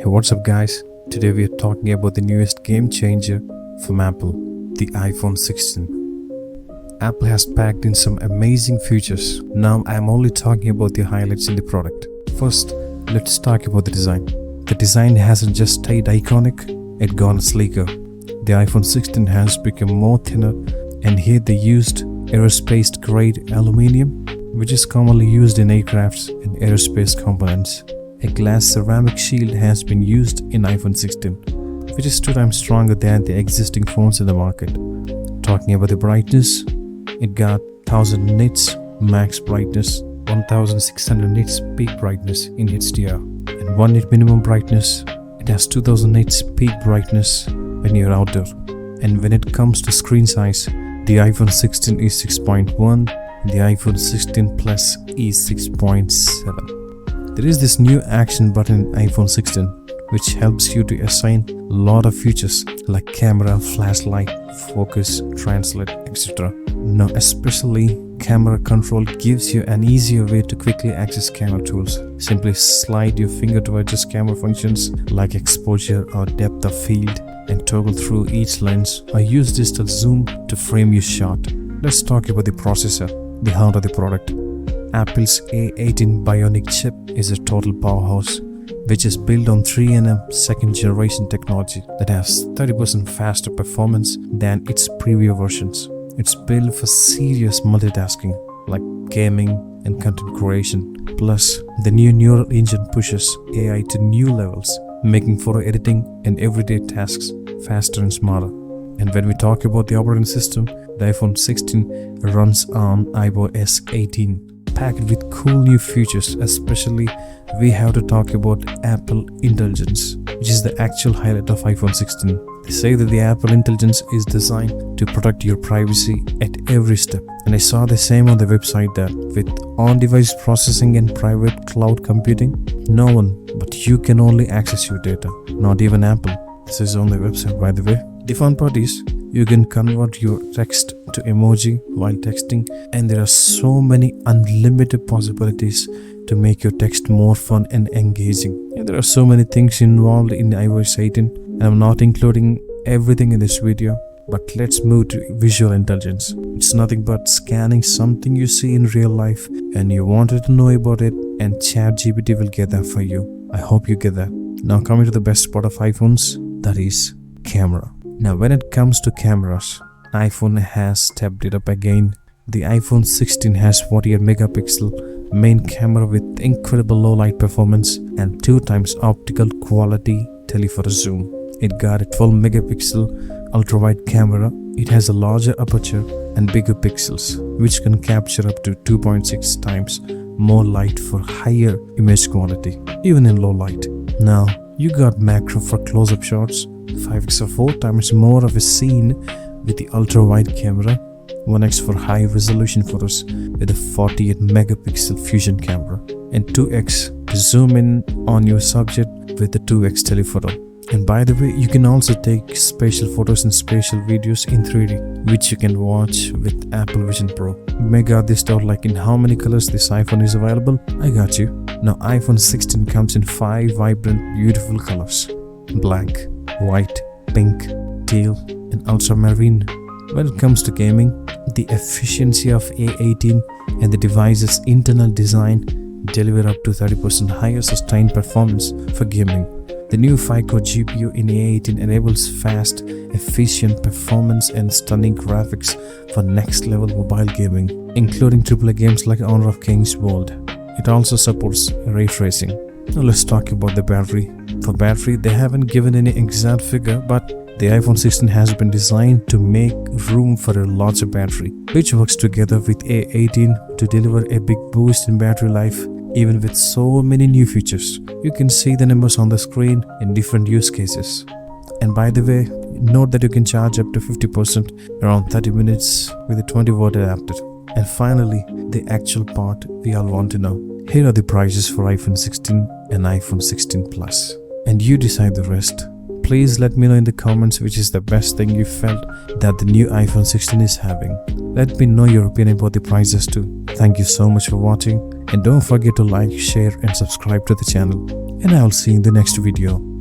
Hey, what's up guys? Today we are talking about the newest game changer from Apple, the iPhone 16. Apple has packed in some amazing features. Now I am only talking about the highlights in the product. First, let's talk about the design. The design hasn't just stayed iconic, it gone sleeker. The iPhone 16 has become more thinner, and here they used aerospace grade aluminium, which is commonly used in aircrafts and aerospace components. A glass ceramic shield has been used in iPhone 16, which is 2 times stronger than the existing phones in the market. Talking about the brightness, it got 1000 nits max brightness, 1600 nits peak brightness in HDR, and 1 nit minimum brightness. It has 2000 nits peak brightness when you're outdoor. And when it comes to screen size, the iPhone 16 is 6.1, the iPhone 16 Plus is 6.7. There is this new action button in iPhone 16 which helps you to assign a lot of features like camera, flashlight, focus, translate, etc. Now especially camera control gives you an easier way to quickly access camera tools. Simply slide your finger to adjust camera functions like exposure or depth of field and toggle through each lens, or use digital zoom to frame your shot. Let's talk about the processor, the heart of the product. Apple's A18 Bionic chip is a total powerhouse, which is built on 3nm second generation technology that has 30% faster performance than its previous versions. It's built for serious multitasking like gaming and content creation. Plus, the new neural engine pushes AI to new levels, making photo editing and everyday tasks faster and smarter. And when we talk about the operating system, the iPhone 16 runs on iOS 18. Packed with cool new features. Especially we have to talk about Apple Intelligence, which is the actual highlight of iPhone 16. They say that the Apple Intelligence is designed to protect your privacy at every step, and I saw the same on the website that with on-device processing and private cloud computing, no one but you can only access your data, not even Apple. This is on the website, by the way. The fun part is you can convert your text to emoji while texting, and there are so many unlimited possibilities to make your text more fun and engaging. And there are so many things involved in iOS 18, and I'm not including everything in this video, but let's move to visual intelligence. It's nothing but scanning something you see in real life and you wanted to know about it, and ChatGPT will get that for you. I hope you get that. Now coming to the best part of iPhones, that is camera. Now when it comes to cameras, iPhone has stepped it up again. The iPhone 16 has 48 megapixel main camera with incredible low light performance and 2 times optical quality telephoto zoom. It got a 12 megapixel ultra wide camera. It has a larger aperture and bigger pixels, which can capture up to 2.6 times more light for higher image quality, even in low light. Now you got macro for close-up shots, 5x or 4 times more of a scene with the ultra-wide camera, 1x for high-resolution photos with a 48 megapixel fusion camera, and 2x to zoom in on your subject with the 2x telephoto. And by the way, you can also take spatial photos and spatial videos in 3D, which you can watch with Apple Vision Pro. You may got this out like in how many colors this iPhone is available. I got you. Now iPhone 16 comes in 5 vibrant beautiful colors: black, white, pink, teal, and ultramarine. When it comes to gaming, the efficiency of A18 and the device's internal design deliver up to 30% higher sustained performance for gaming. The new 5-core GPU in A18 enables fast, efficient performance and stunning graphics for next-level mobile gaming, including AAA games like Honor of Kings World. It also supports ray tracing. Now let's talk about the battery. For battery, they haven't given any exact figure, but the iPhone 16 has been designed to make room for a larger battery, which works together with A18 to deliver a big boost in battery life. Even with so many new features, you can see the numbers on the screen in different use cases. And by the way, note that you can charge up to 50% around 30 minutes with a 20-watt adapter. And finally, the actual part we all want to know. Here are the prices for iPhone 16 and iPhone 16 Plus. And you decide the rest. Please let me know in the comments which is the best thing you felt that the new iPhone 16 is having. Let me know your opinion about the prices too. Thank you so much for watching, and don't forget to like, share and subscribe to the channel, and I'll see you in the next video.